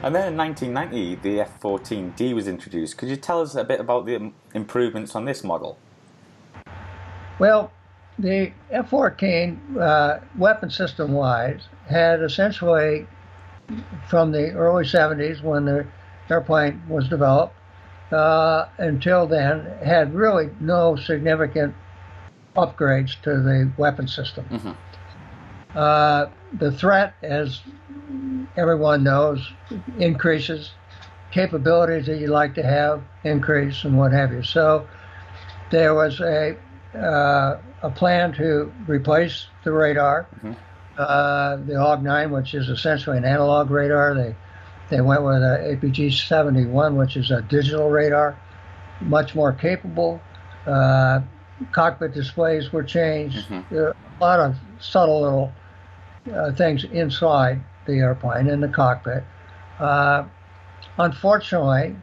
And then in 1990, the F-14D was introduced. Could you tell us a bit about the improvements on this model? Well, the F-14, weapon system-wise, had essentially, from the early 70s when the airplane was developed, until then, had really no significant upgrades to the weapon system. The threat, as everyone knows, increases. Capabilities that you'd like to have increase and what have you. So there was a plan to replace the radar, the AUG-9, which is essentially an analog radar. They went with a APG-71, which is a digital radar, much more capable. Cockpit displays were changed. There are a lot of subtle little things inside the airplane in the cockpit. Unfortunately,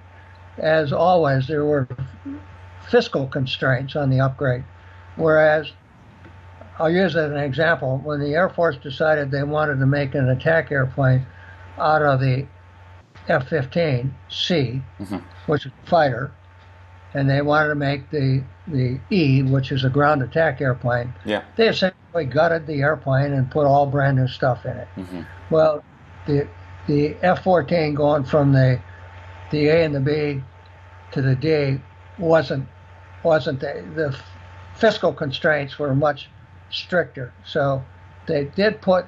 as always, there were fiscal constraints on the upgrade. Whereas, I'll use as an example, when the Air Force decided they wanted to make an attack airplane out of the F-15 C, which is a fighter, and they wanted to make the E, which is a ground attack airplane, they essentially gutted the airplane and put all brand new stuff in it. Well, the F-14 going from the A and the B to the D wasn't the fiscal constraints were much stricter. So they did put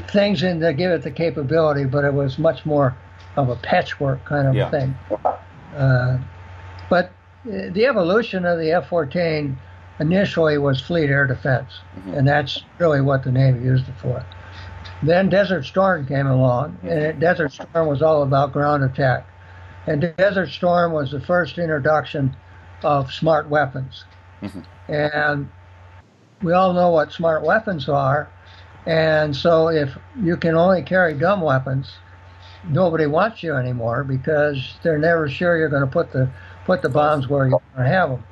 things in to give it the capability, but it was much more of a patchwork kind of thing. But the evolution of the F-14 initially was fleet air defense, and that's really what the Navy used it for. Then Desert Storm came along, and Desert Storm was all about ground attack. And Desert Storm was the first introduction of smart weapons. And we all know what smart weapons are. And so if you can only carry dumb weapons, nobody wants you anymore because they're never sure you're going to put the bombs where you're going to have them.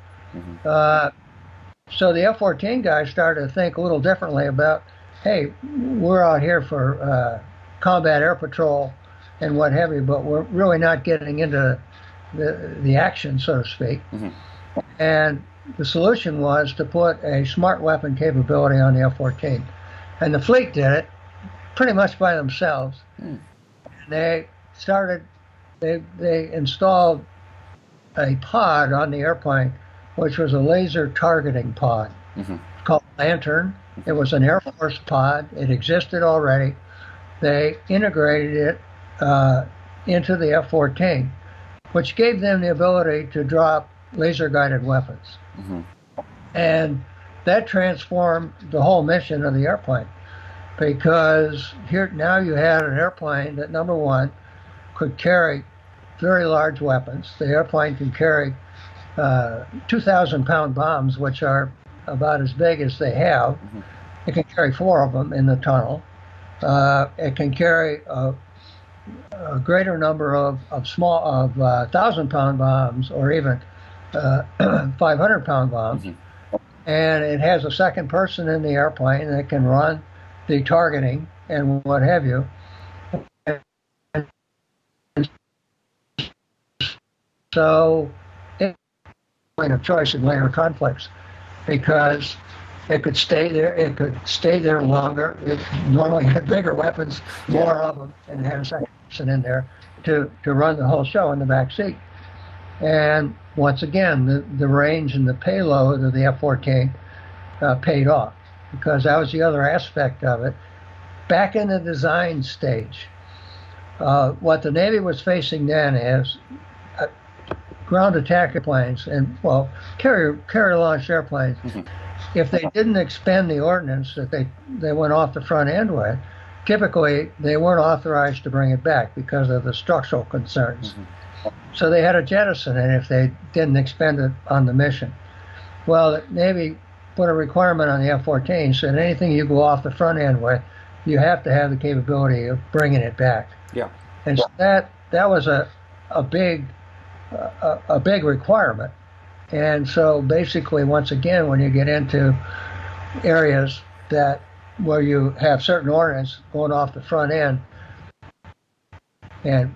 So the F-14 guys started to think a little differently about, hey, we're out here for combat air patrol and what have you, but we're really not getting into the action, so to speak. And the solution was to put a smart weapon capability on the F-14. And the fleet did it pretty much by themselves. They installed a pod on the airplane, which was a laser targeting pod called Lantern. It was an Air Force pod. It existed already. They integrated it into the F-14, which gave them the ability to drop laser-guided weapons. And that transformed the whole mission of the airplane, because here now you had an airplane that, number one, could carry very large weapons. The airplane can carry 2,000-pound bombs, which are about as big as they have. It can carry 4 of them in the tunnel. It can carry a greater number of 1,000-pound bombs, or even 500-pound bombs. And it has a second person in the airplane that can run the targeting and what have you. So it's a point of choice in later conflicts, because it could stay there. It could stay there longer. It normally had bigger weapons, more of them, and had a second person in there to run the whole show in the back seat. And once again, the range and the payload of the F-14 paid off, because that was the other aspect of it. Back in the design stage, what the Navy was facing then is ground attack airplanes and, well, carrier-launched airplanes. If they didn't expend the ordnance that they went off the front end with, typically they weren't authorized to bring it back because of the structural concerns. So they had to jettison it if they didn't expend it on the mission. Well, the Navy put a requirement on the F-14, said anything you go off the front end with, you have to have the capability of bringing it back. And so that was a big requirement. And so basically, once again, when you get into areas that where you have certain ordnance going off the front end, and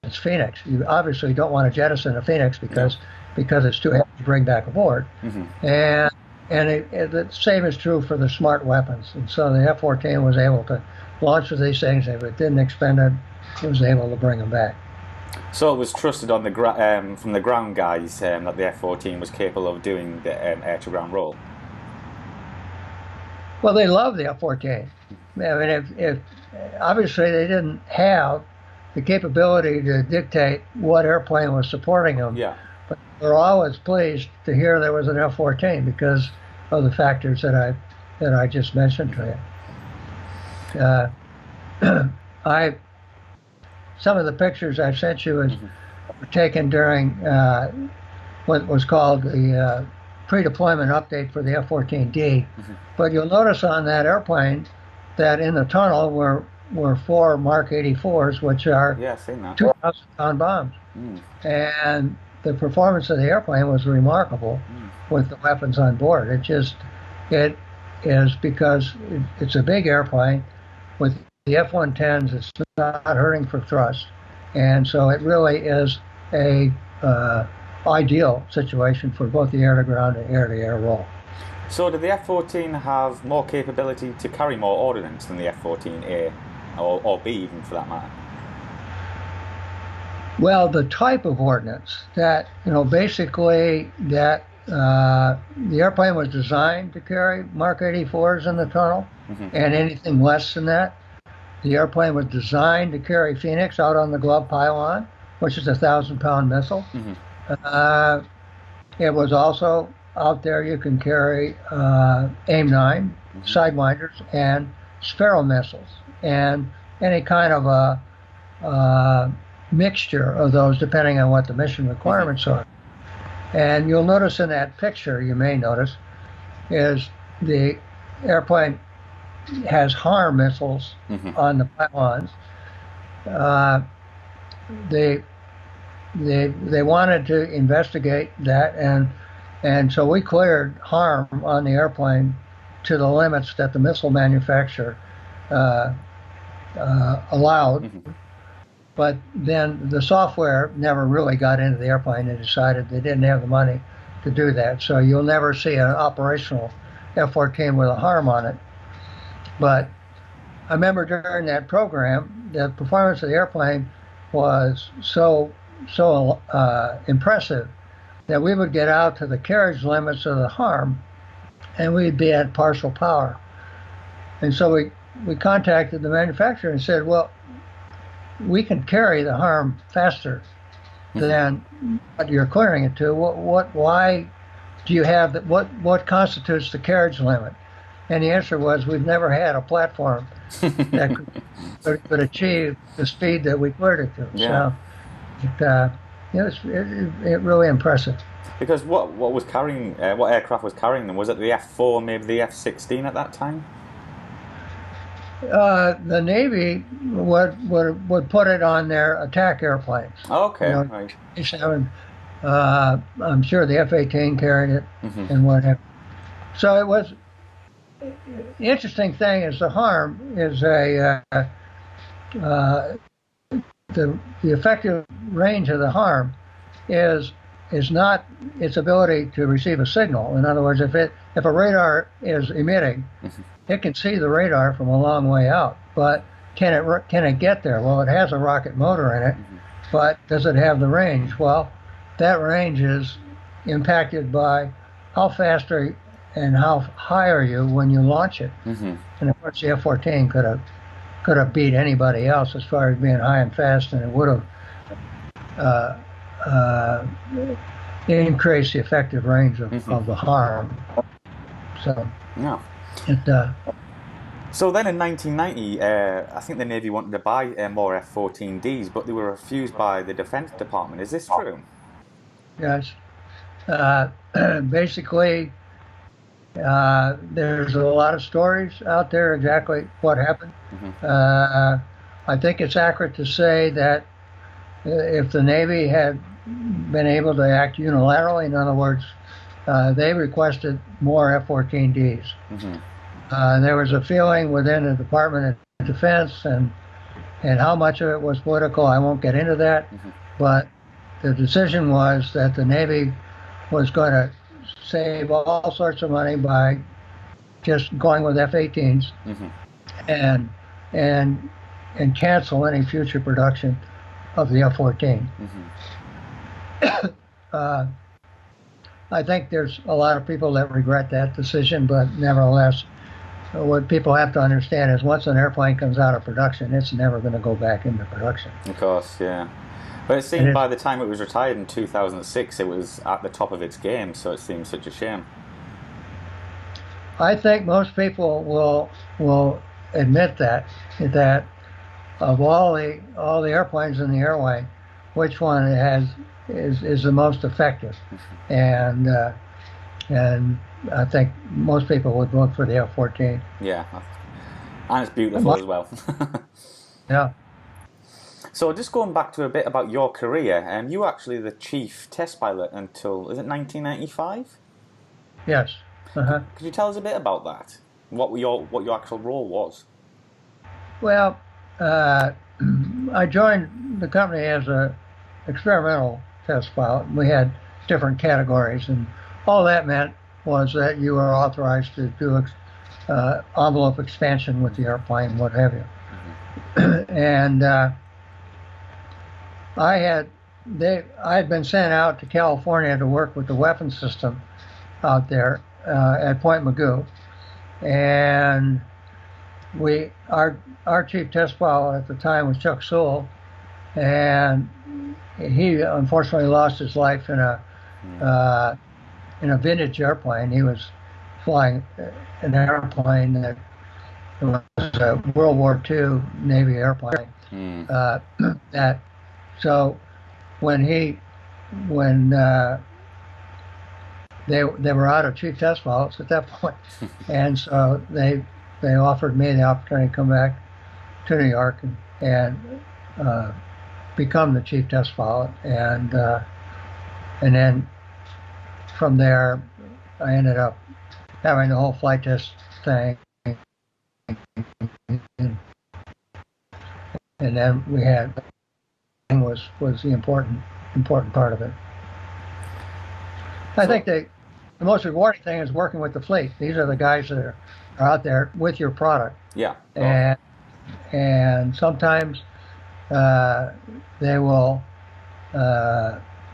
it's Phoenix. You obviously don't want to jettison a Phoenix because it's too heavy to bring back aboard. And the same is true for the smart weapons. And so the F-14 was able to launch with these things. If it didn't expend it, it was able to bring them back. So it was trusted on the from the ground guys that the F-14 was capable of doing the air-to-ground roll. Well, they loved the F-14. I mean, if obviously they didn't have the capability to dictate what airplane was supporting them. Yeah. But they're always pleased to hear there was an F-14 because of the factors that I just mentioned to you. Some of the pictures I've sent you were taken during what was called the pre-deployment update for the F-14D. But you'll notice on that airplane that in the tunnel were 4 Mark 84s, which are 2,000-pound bombs. And the performance of the airplane was remarkable with the weapons on board. It is because it's a big airplane. With the F-110s, it's not hurting for thrust. And so it really is a ideal situation for both the air-to-ground and air-to-air roll. So did the F-14 have more capability to carry more ordnance than the F-14A, or B even for that matter? Well, the type of ordnance that, basically that the airplane was designed to carry Mark 84s in the tunnel, and anything less than that. The airplane was designed to carry Phoenix out on the glove pylon, which is a 1,000-pound missile. It was also out there you can carry AIM-9, Sidewinders, and Sparrow missiles, and any kind of a mixture of those depending on what the mission requirements are. And you'll notice in that picture, you may notice, is the airplane has HARM missiles on the pylons. They wanted to investigate that, and so we cleared HARM on the airplane to the limits that the missile manufacturer allowed. But then the software never really got into the airplane and decided they didn't have the money to do that. So you'll never see an operational F-14 with a HARM on it. But I remember during that program, the performance of the airplane was so impressive that we would get out to the carriage limits of the HARM and we'd be at partial power. And so we contacted the manufacturer and said, well, we can carry the HARM faster than what you're clearing it to. Why do you have that? What constitutes the carriage limit? And the answer was, we've never had a platform that could achieve the speed that we cleared it to. Yeah. So it really impressive. Because what was carrying what aircraft was carrying them? Was it the F4, maybe the F-16 at that time? The Navy would put it on their attack airplanes. Okay, right. I'm sure the F-18 carried it and whatever. So it was. The interesting thing is the HARM is the effective range of the HARM is not its ability to receive a signal. In other words, if a radar is emitting, it can see the radar from a long way out. But can it get there? Well, it has a rocket motor in it, but does it have the range? Well, that range is impacted by how fast and how high are you when you launch it. And of course, the F-14 could have beat anybody else as far as being high and fast, and it would have increased the effective range of the HARM. So, yeah. So then in 1990, I think the Navy wanted to buy more F-14Ds, but they were refused by the Defense Department. Is this true? Yes. Basically, there's a lot of stories out there exactly what happened. I think it's accurate to say that if the Navy had been able to act unilaterally, in other words, they requested more F-14Ds. There was a feeling within the Department of Defense, and how much of it was political, I won't get into that, but the decision was that the Navy was going to save all sorts of money by just going with F-18s and and cancel any future production of the F-14. I think there's a lot of people that regret that decision, but nevertheless, what people have to understand is once an airplane comes out of production, it's never going to go back into production. Of course, yeah. But it seemed by the time it was retired in 2006, it was at the top of its game, so it seems such a shame. I think most people will admit that of all the airplanes in the airway, which one is the most effective, and I think most people would vote for the F-14. Yeah, and it's beautiful as well. Yeah. So just going back to a bit about your career, you were actually the chief test pilot until, is it 1995? Yes. Could you tell us a bit about that? What your actual role was? Well, I joined the company as a experimental test pilot. We had different categories, and all that meant was that you were authorized to do envelope expansion with the airplane, what have you. And I had been sent out to California to work with the weapons system out there at Point Mugu, and our chief test pilot at the time was Chuck Sewell, and he unfortunately lost his life in a vintage airplane. He was flying an airplane that was a World War II Navy airplane. So when they were out of chief test pilots at that point, and so they offered me the opportunity to come back to New York and become the chief test pilot, and then from there I ended up having the whole flight test thing, and then we had was the important part of it. I think the most rewarding thing is working with the fleet. These are the guys that are out there with your product. Yeah. And sometimes they will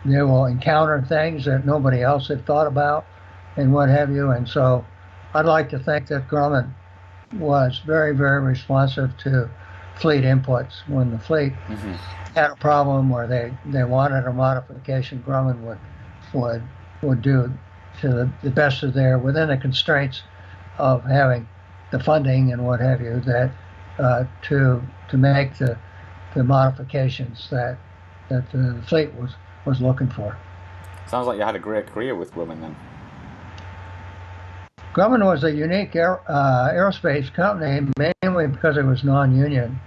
encounter things that nobody else had thought about, and what have you. And so, I'd like to think that Grumman was very, very responsive to fleet inputs. When the fleet had a problem where they wanted a modification, Grumman would do to the best of their, within the constraints of having the funding and what have you, that to make the modifications that the fleet was looking for. Sounds like you had a great career with Grumman then. Grumman was a unique aerospace company, mainly because it was non-union.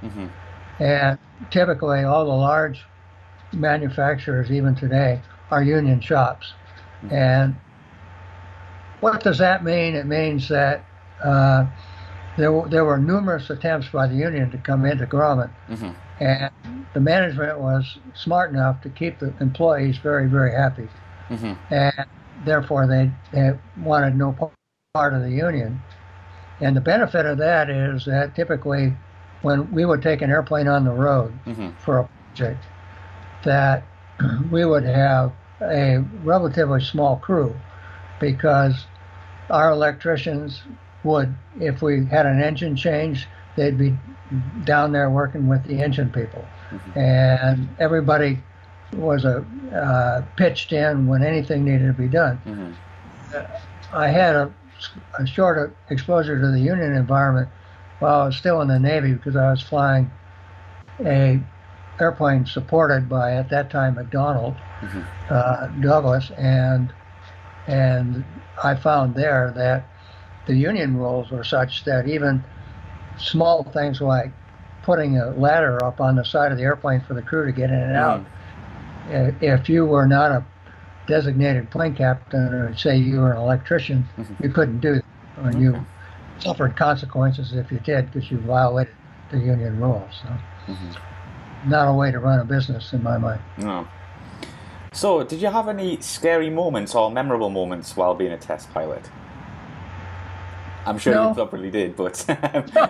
And typically all the large manufacturers, even today, are union shops. And what does that mean? It means that there were numerous attempts by the union to come into Grumman, and the management was smart enough to keep the employees very, very happy, and therefore they wanted no part of the union. And the benefit of that is that typically when we would take an airplane on the road for a project, that we would have a relatively small crew, because our electricians would, if we had an engine change, they'd be down there working with the engine people, and everybody was pitched in when anything needed to be done. I had a short exposure to the union environment while I was still in the Navy, because I was flying a airplane supported by, at that time, McDonnell Douglas, and I found there that the union rules were such that even small things like putting a ladder up on the side of the airplane for the crew to get in and out, if you were not a designated plane captain, or say you were an electrician, you couldn't do that. suffered consequences if you did because you violated the union rules. So not a way to run a business in my mind. No. So, did you have any scary moments or memorable moments while being a test pilot? I'm sure you No. probably did, but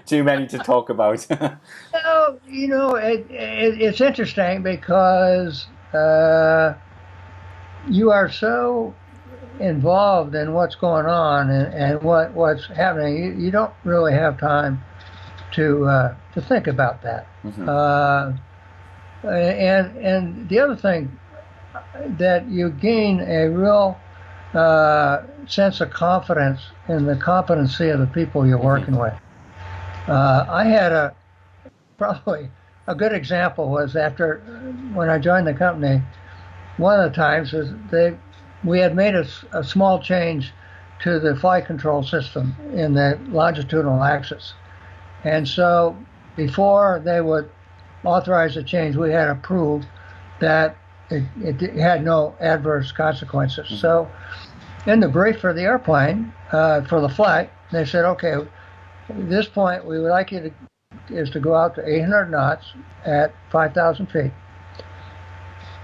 too many to talk about. Well, it's interesting because you are so involved in what's going on and what's happening. You don't really have time to think about that. And the other thing that you gain a real sense of confidence in the competency of the people you're working with. I had probably a good example was after when I joined the company. One of the times is we had made a small change to the flight control system in the longitudinal axis, and so before they would authorize the change, we had to prove that it had no adverse consequences. So in the brief for the airplane, for the flight, they said, okay, at this point we would like you to go out to 800 knots at 5,000 feet.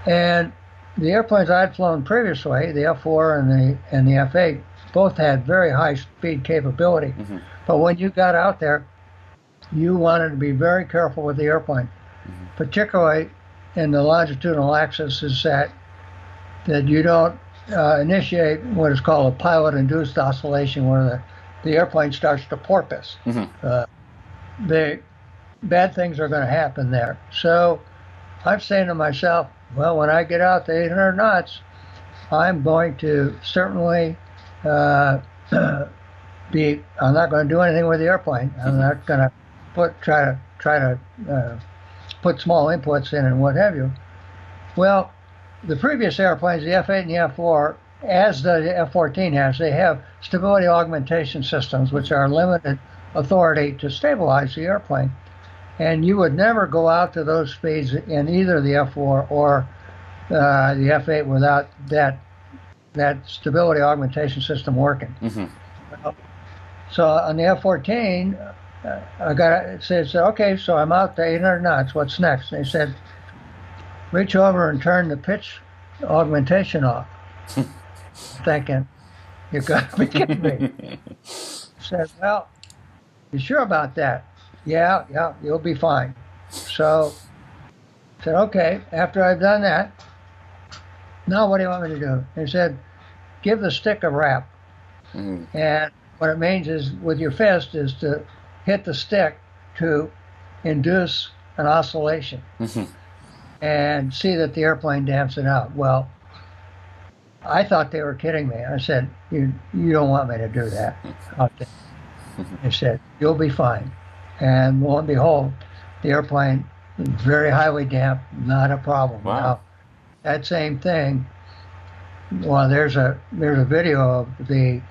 And the airplanes I'd flown previously, the F4 and the F8, both had very high speed capability. But when you got out there, you wanted to be very careful with the airplane, particularly in the longitudinal axis, is that you don't initiate what is called a pilot-induced oscillation, where the airplane starts to porpoise. The bad things are going to happen there. So I'm saying to myself, well, when I get out to 800 knots, I'm going to certainly I'm not going to do anything with the airplane. I'm not going to try to put small inputs in and what have you. Well, the previous airplanes, the F8 and the F4, as the F14 has, they have stability augmentation systems, which are limited authority to stabilize the airplane. And you would never go out to those speeds in either the F4 or the F8 without that stability augmentation system working. So on the F14, I said, okay, so I'm out to 800 knots. What's next? And they said, reach over and turn the pitch augmentation off. Thinking, you got to be kidding me. Said, well, you sure about that? Yeah, you'll be fine. So I said, okay, after I've done that, now what do you want me to do? They said, give the stick a rap. And what it means is with your fist is to hit the stick to induce an oscillation and see that the airplane damps it out. Well, I thought they were kidding me. I said, you don't want me to do that. They said, you'll be fine. And lo and behold, the airplane is very highly damped, not a problem. Wow. Now, that same thing, well, there's a video of the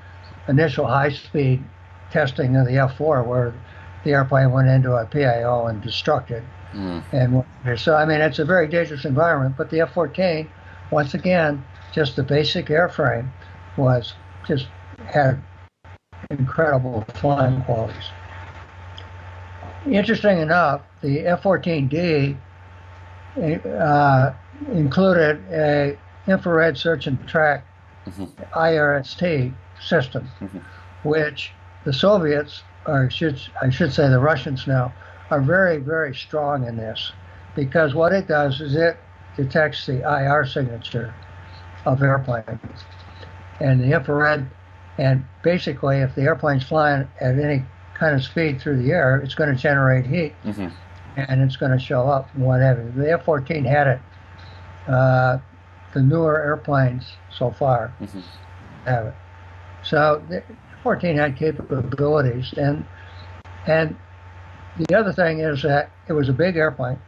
initial high-speed testing of the F4 where the airplane went into a PIO and destructed. And so, I mean, it's a very dangerous environment, but the F14, once again, just the basic airframe had incredible flying qualities. Interesting enough, the F14D included a infrared search and track IRST system, which the Soviets, or I should say the Russians now, are very, very strong in this, because what it does is it detects the IR signature of airplanes and the infrared, and basically if the airplane's flying at any kind of speed through the air, it's going to generate heat and it's going to show up and what have you. The F-14 had it. The newer airplanes so far have it. So the F-14 had capabilities, and the other thing is that it was a big airplane,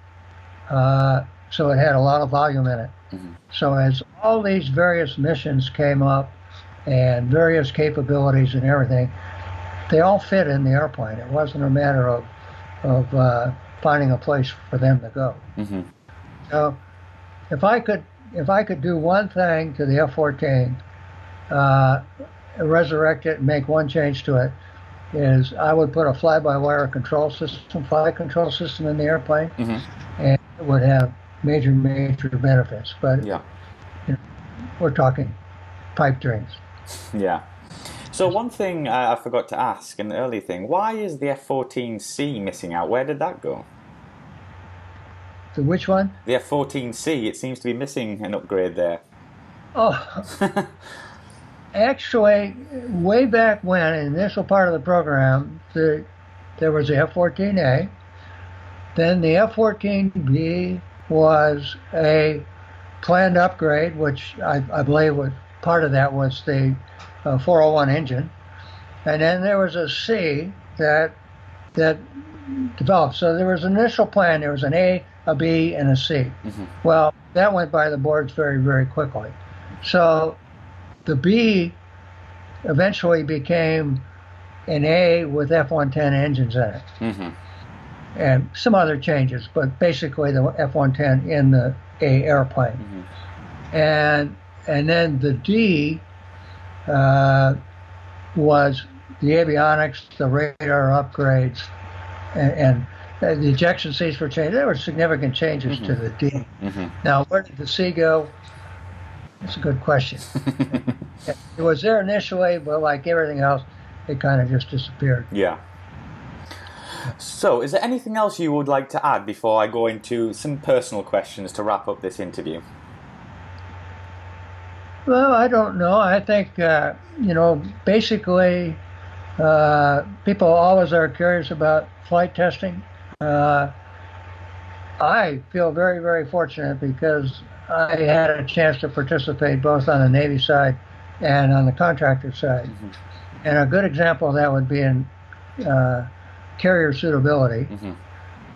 so it had a lot of volume in it. So as all these various missions came up and various capabilities and everything, they all fit in the airplane. It wasn't a matter of finding a place for them to go. So if I could do one thing to the F-14, resurrect it and make one change to it, is I would put a fly-by-wire control system, flight control system in the airplane, and it would have major benefits. But Yeah. you know, we're talking pipe dreams. Yeah. So one thing I forgot to ask, an early thing, why is the F-14 C missing out? Where did that go? So which one? The F-14 C, it seems to be missing an upgrade there. Oh, actually, way back when, in the initial part of the program, there was the F-14A. Then the F-14B was a planned upgrade, which I believe was part of that was the 401 engine. And then there was a C that developed. So there was an initial plan. There was an A, a B, and a C. Well, that went by the boards very, very quickly. So the B eventually became an A with F-110 engines in it. And some other changes, but basically the F-110 in the A airplane. And then the D was the avionics, the radar upgrades, and the ejection seats were changed. There were significant changes to the D. Now, where did the C go? That's a good question. It was there initially, but like everything else, it kind of just disappeared. Yeah. So, is there anything else you would like to add before I go into some personal questions to wrap up this interview? Well, I don't know. I think, basically, people always are curious about flight testing. I feel very, very fortunate because I had a chance to participate both on the Navy side and on the contractor side. And a good example of that would be in carrier suitability,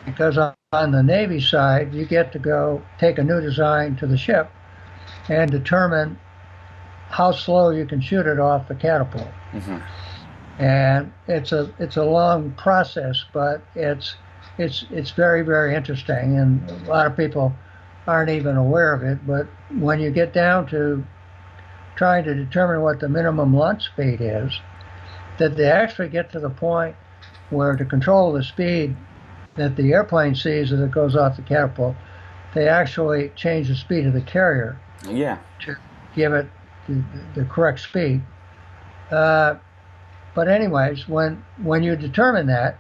because on the Navy side, you get to go take a new design to the ship and determine how slow you can shoot it off the catapult. And it's a long process, but it's very, very interesting, and a lot of people aren't even aware of it. But when you get down to trying to determine what the minimum launch speed is, that they actually get to the point where to control the speed that the airplane sees as it goes off the catapult, they actually change the speed of the carrier to give it the correct speed. But anyways, when you determine that,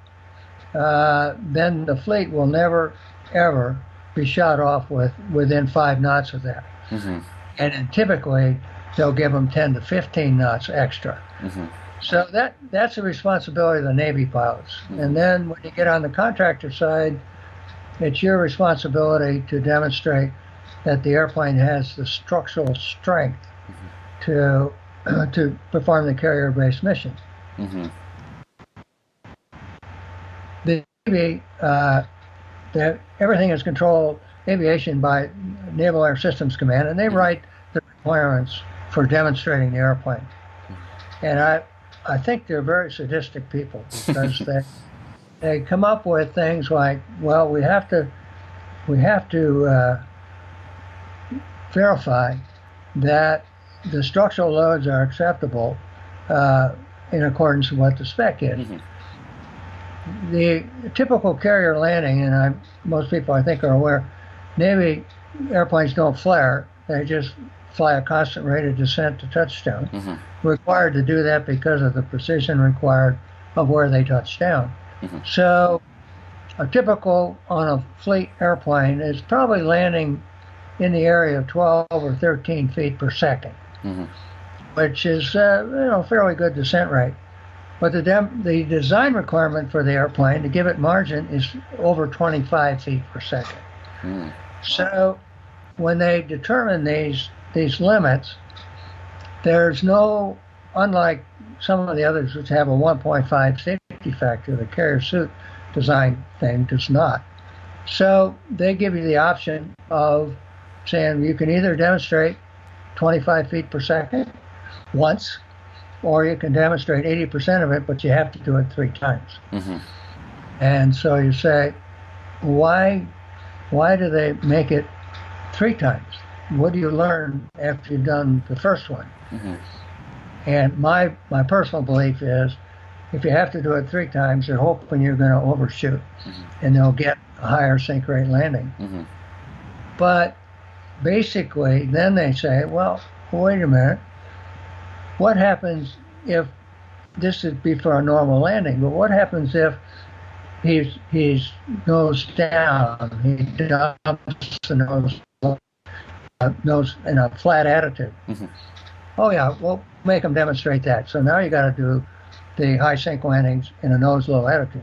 then the fleet will never, ever be shot off within 5 knots of that. And then typically, they'll give them 10 to 15 knots extra. So that's the responsibility of the Navy pilots. And then when you get on the contractor side, it's your responsibility to demonstrate that the airplane has the structural strength to perform the carrier-based mission. The Navy, everything is controlled aviation by Naval Air Systems Command, and they write the requirements for demonstrating the airplane. And I think they're very sadistic people because they come up with things like, well, we have to verify that the structural loads are acceptable in accordance with what the spec is. The typical carrier landing, and most people I think are aware, Navy airplanes don't flare; they just fly a constant rate of descent to touchdown. Required to do that because of the precision required of where they touch down. So a typical on a fleet airplane is probably landing in the area of 12 or 13 feet per second, which is fairly good descent rate. But the design requirement for the airplane to give it margin is over 25 feet per second. So when they determine these limits, there's no, unlike some of the others which have a 1.5 safety factor, the carrier suit design thing does not. So they give you the option of saying you can either demonstrate 25 feet per second once, or you can demonstrate 80% of it, but you have to do it 3 times. And so you say, why do they make it 3 times? What do you learn after you've done the first one? And my personal belief is if you have to do it 3 times, they're hoping you're going to overshoot, and they'll get a higher sink rate landing. But basically, then they say, well, wait a minute. What happens if this would be for a normal landing? But what happens if he's nose down? He dumps the nose in a flat attitude. Oh yeah, we'll make them demonstrate that. So now you got to do the high sink landings in a nose low attitude.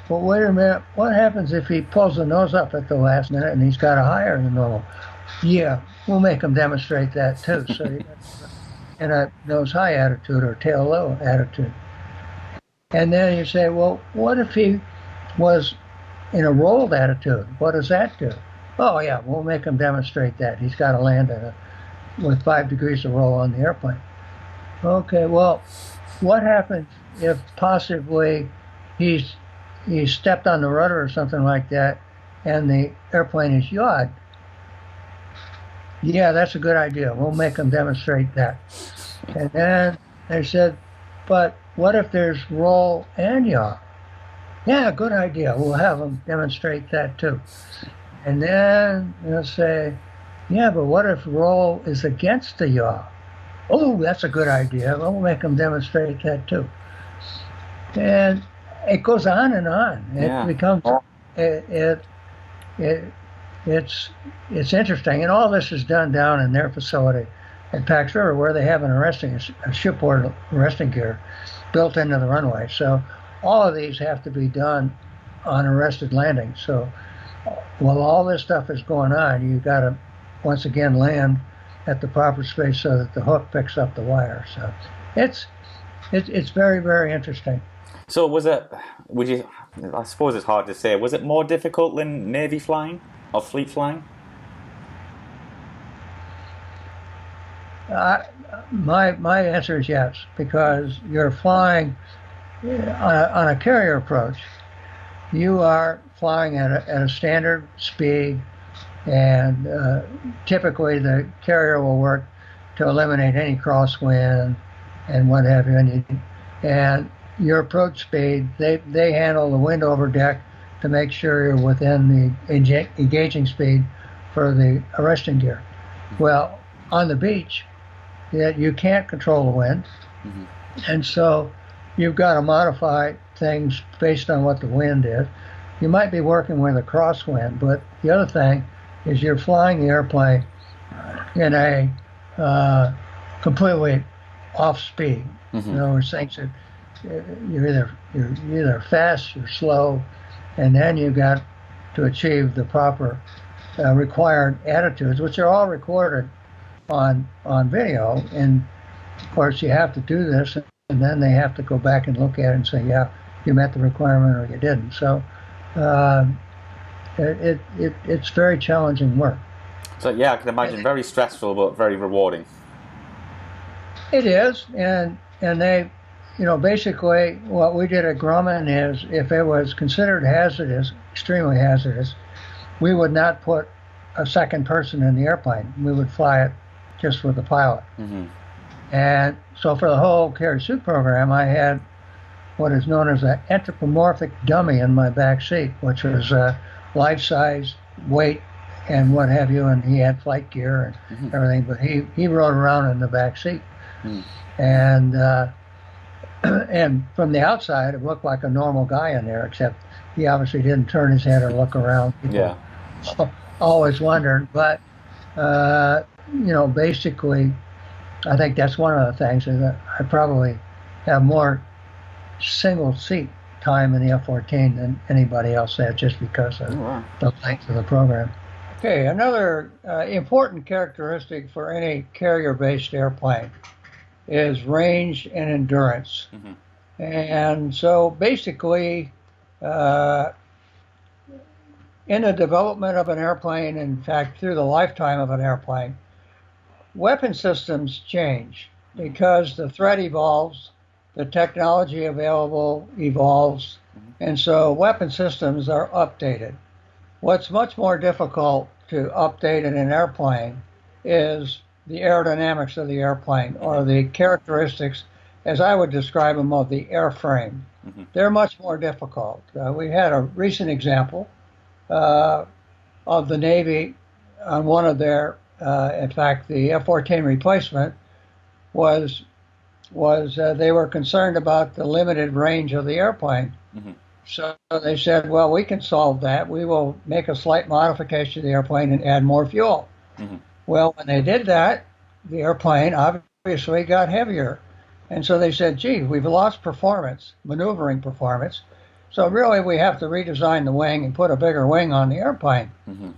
But wait a minute, what happens if he pulls the nose up at the last minute and he's got a higher than normal? Yeah, we'll make him demonstrate that too. So you in a nose high attitude or tail low attitude. And then you say, well, what if he was in a rolled attitude? What does that do? Oh yeah, we'll make him demonstrate that. He's got to land with 5 degrees of roll on the airplane. Okay, well, what happens if possibly he stepped on the rudder or something like that and the airplane is yawed? Yeah, that's a good idea. We'll make them demonstrate that. And then they said, but what if there's roll and yaw? Yeah, good idea. We'll have them demonstrate that too. And then they'll say, yeah, but what if roll is against the yaw? Oh, that's a good idea. We'll make them demonstrate that too. And it goes on and on. It becomes it's interesting, and all this is done down in their facility at Pax River, where they have a shipboard arresting gear built into the runway. So all of these have to be done on arrested landing. So while all this stuff is going on, you got to once again land at the proper space so that the hook picks up the wire. So it's very, very interesting. So I suppose it's hard to say, was it more difficult than Navy flying or fleet flying? My answer is yes, because you're flying on a carrier approach. You are flying at a standard speed, and typically the carrier will work to eliminate any crosswind and what have you. And your approach speed, they handle the wind over deck to make sure you're within the engaging speed for the arresting gear. Well, on the beach, you can't control the wind, and so you've got to modify things based on what the wind is. You might be working with a crosswind, but the other thing is you're flying the airplane in a completely off speed. In other words, things that you're either fast or slow, and then you've got to achieve the proper required attitudes, which are all recorded on video. And of course, you have to do this, and then they have to go back and look at it and say, yeah, you met the requirement or you didn't. So it's very challenging work. So yeah, I can imagine very stressful but very rewarding. It is, and they, basically what we did at Grumman is if it was considered hazardous, extremely hazardous, we would not put a second person in the airplane. We would fly it just with the pilot. And so for the whole carry suit program, I had what is known as an Anthropomorphic Dummy in my back seat, which was life-size, weight, and what have you, and he had flight gear and everything, but he rode around in the back seat. And from the outside, it looked like a normal guy in there, except he obviously didn't turn his head or look around. People always wondered, but basically, I think that's one of the things is that I probably have more single seat time in the F-14 than anybody else had, just because of the length of the program. Okay, another important characteristic for any carrier-based airplane is range and endurance. And so basically, in the development of an airplane, in fact, through the lifetime of an airplane, weapon systems change because the threat evolves, the technology available evolves, and so weapon systems are updated. What's much more difficult to update in an airplane is the aerodynamics of the airplane, or the characteristics as I would describe them, of the airframe. They're much more difficult. We had a recent example of the Navy on one of their, in fact, the F-14 replacement was they were concerned about the limited range of the airplane. So they said, well, we can solve that. We will make a slight modification to the airplane and add more fuel. Well, when they did that, the airplane obviously got heavier. And so they said, gee, we've lost performance, maneuvering performance. So really we have to redesign the wing and put a bigger wing on the airplane. And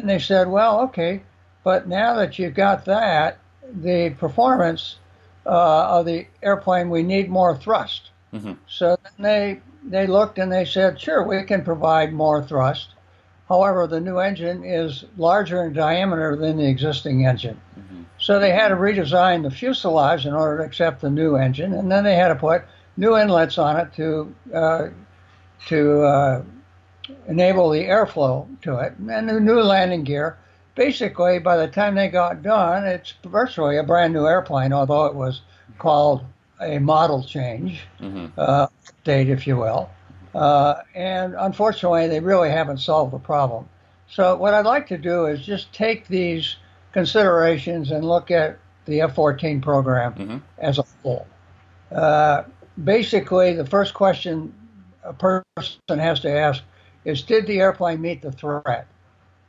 they said, well, okay, but now that you've got that, the performance of the airplane, we need more thrust. So then they looked and they said, sure, we can provide more thrust. However, the new engine is larger in diameter than the existing engine. So they had to redesign the fuselage in order to accept the new engine, and then they had to put new inlets on it to enable the airflow to it, and the new landing gear. Basically, by the time they got done, it's virtually a brand new airplane, although it was called a model change, update, if you will. And unfortunately, they really haven't solved the problem. So what I'd like to do is just take these considerations and look at the F-14 program as a whole. Basically, the first question a person has to ask is, did the airplane meet the threat?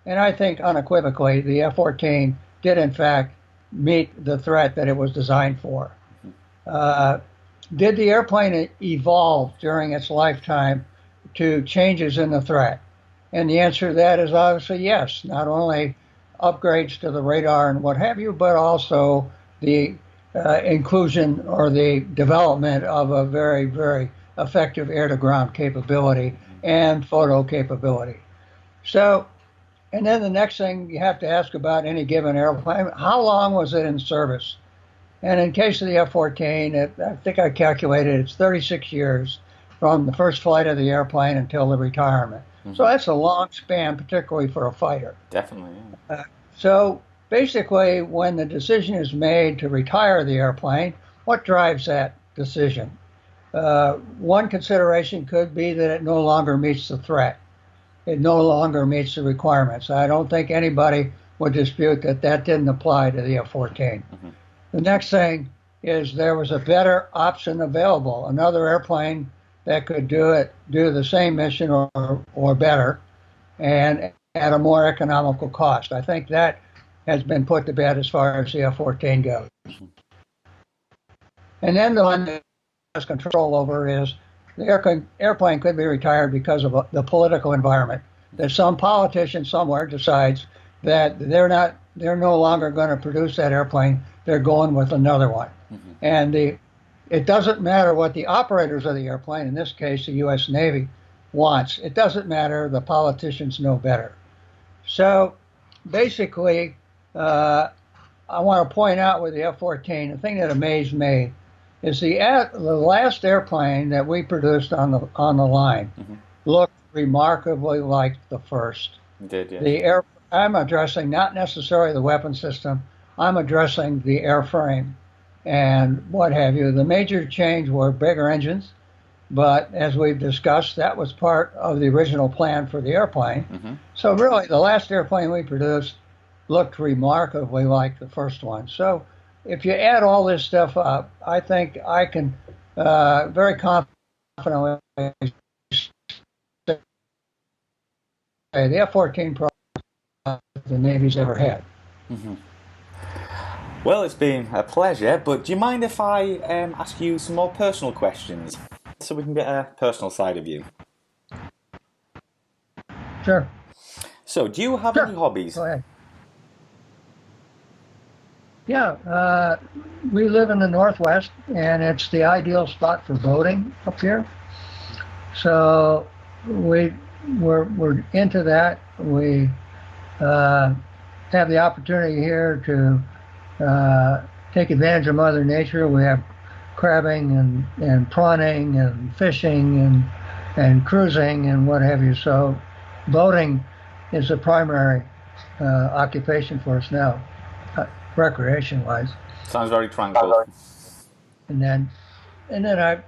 And I think unequivocally, the F-14 did in fact meet the threat that it was designed for. Did the airplane evolve during its lifetime to changes in the threat? And the answer to that is obviously yes. Not only upgrades to the radar and what have you, but also the inclusion or the development of a very, very effective air-to-ground capability and photo capability. So, and then the next thing you have to ask about any given airplane, how long was it in service? And in case of the F-14, I think I calculated it's 36 years from the first flight of the airplane until the retirement. So that's a long span, particularly for a fighter. Definitely, yeah. So basically, when the decision is made to retire the airplane, what drives that decision? One consideration could be that it no longer meets the threat. It no longer meets the requirements. I don't think anybody would dispute that that didn't apply to the F-14. The next thing is there was a better option available, another airplane that could do the same mission or better, and at a more economical cost. I think that has been put to bed as far as the F-14 goes. And then the one that has control over is the airplane could be retired because of the political environment. That some politician somewhere decides that they're no longer going to produce that airplane. They're going with another one. And it doesn't matter what the operators of the airplane, in this case the U.S. Navy, wants. It doesn't matter. The politicians know better. So basically, I want to point out with the F-14, the thing that amazed me is the last airplane that we produced on the line looked remarkably like the first. It did, yeah. I'm addressing not necessarily the weapon system. I'm addressing the airframe and what have you. The major change were bigger engines, but as we've discussed, that was part of the original plan for the airplane. So really, the last airplane we produced looked remarkably like the first one. So if you add all this stuff up, I think I can very confidently say the F-14 program the Navy's ever had. Well, it's been a pleasure, but do you mind if I ask you some more personal questions so we can get a personal side of you? Sure. So, do you have any hobbies? Go ahead. Yeah, we live in the Northwest, and it's the ideal spot for boating up here. So we're into that. We have the opportunity here to take advantage of Mother Nature. We have crabbing and prawning and fishing and cruising and what have you. So boating is a primary occupation for us now, recreation-wise. Sounds very tranquil. And then and then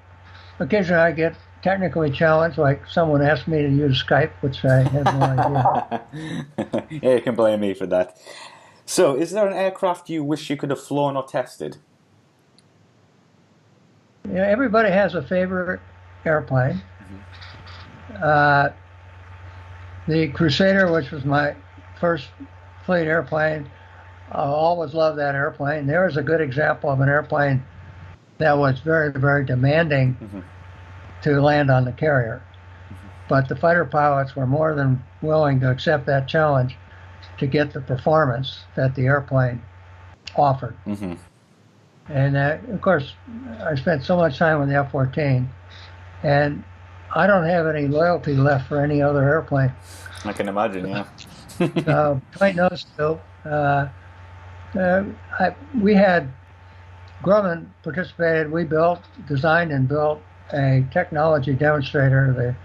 occasionally I get technically challenged, like someone asked me to use Skype, which I have no idea. Yeah, you can blame me for that. So, is there an aircraft you wish you could have flown or tested? Yeah, everybody has a favorite airplane. Uh, the Crusader, which was my first fleet airplane, I always loved that airplane. There is a good example of an airplane that was very, very demanding to land on the carrier. But the fighter pilots were more than willing to accept that challenge to get the performance that the airplane offered. And of course, I spent so much time with the F-14, and I don't have any loyalty left for any other airplane. I can imagine, yeah. Between those two, we had Grumman participated. We designed and built a technology demonstrator, the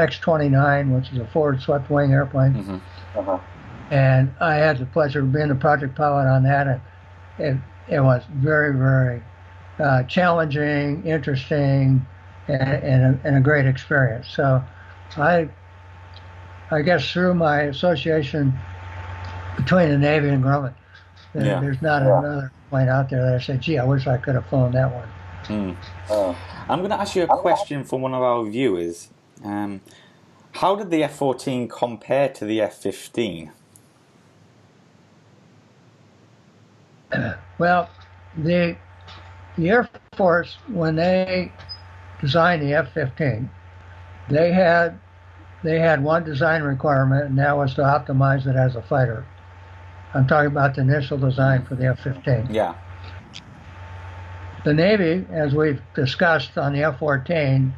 X-29, which is a forward swept wing airplane. And I had the pleasure of being the project pilot on that. And it was very, very challenging, interesting, and a great experience. So I guess through my association between the Navy and Grumman, there's not another plane out there that I say, gee, I wish I could have flown that one. I'm going to ask you a question from one of our viewers. How did the F-14 compare to the F-15? Well, the Air Force, when they designed the F-15, they had one design requirement, and that was to optimize it as a fighter. I'm talking about the initial design for the F-15. Yeah. The Navy, as we've discussed on the F-14,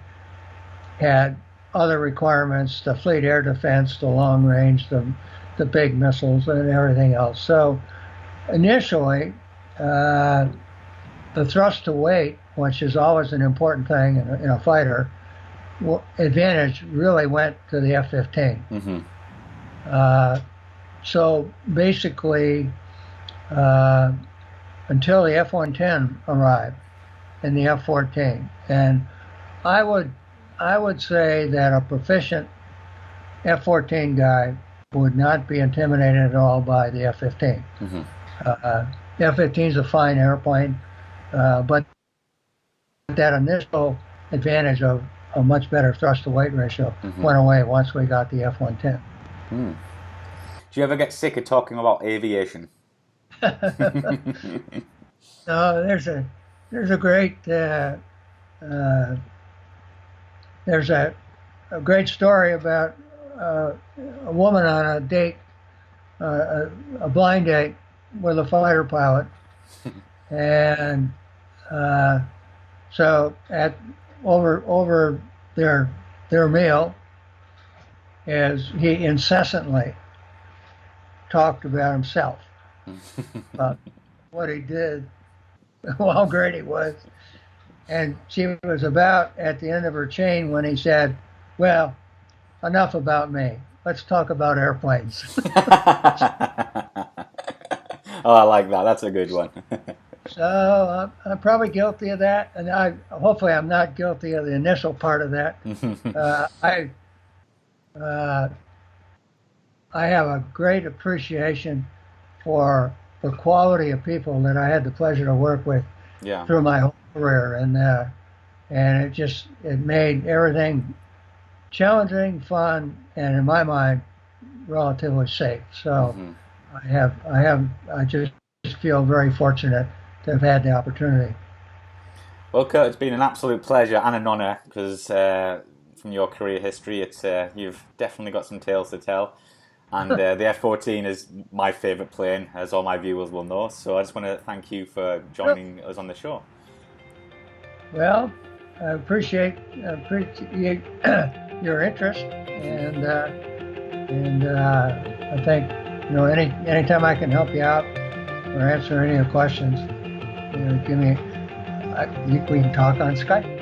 had other requirements: the fleet air defense, the long range, the big missiles, and everything else. So initially, the thrust to weight, which is always an important thing in a fighter, advantage really went to the F-15. So basically, until the F-110 arrived and the F-14, and I would say that a proficient F-14 guy would not be intimidated at all by the F-15. The F-15 is a fine airplane, but that initial advantage of a much better thrust-to-weight ratio went away once we got the F-110. Do you ever get sick of talking about aviation? No, there's a great great story about a woman on a date, a blind date with a fighter pilot, and so over their meal, as he incessantly talked about himself, about what he did, how great he was. And she was about at the end of her chain when he said, well, enough about me. Let's talk about airplanes. Oh, I like that. That's a good one. So I'm probably guilty of that, and hopefully I'm not guilty of the initial part of that. I have a great appreciation for the quality of people that I had the pleasure to work with through my whole career, and it made everything challenging, fun, and in my mind, relatively safe. So I just feel very fortunate to have had the opportunity. Well, Kurt, it's been an absolute pleasure and an honour, because from your career history, you've definitely got some tales to tell. And the F-14 is my favourite plane, as all my viewers will know. So I just want to thank you for joining us on the show. Well, I appreciate your interest, and I think anytime I can help you out or answer any of your questions, we can talk on Skype.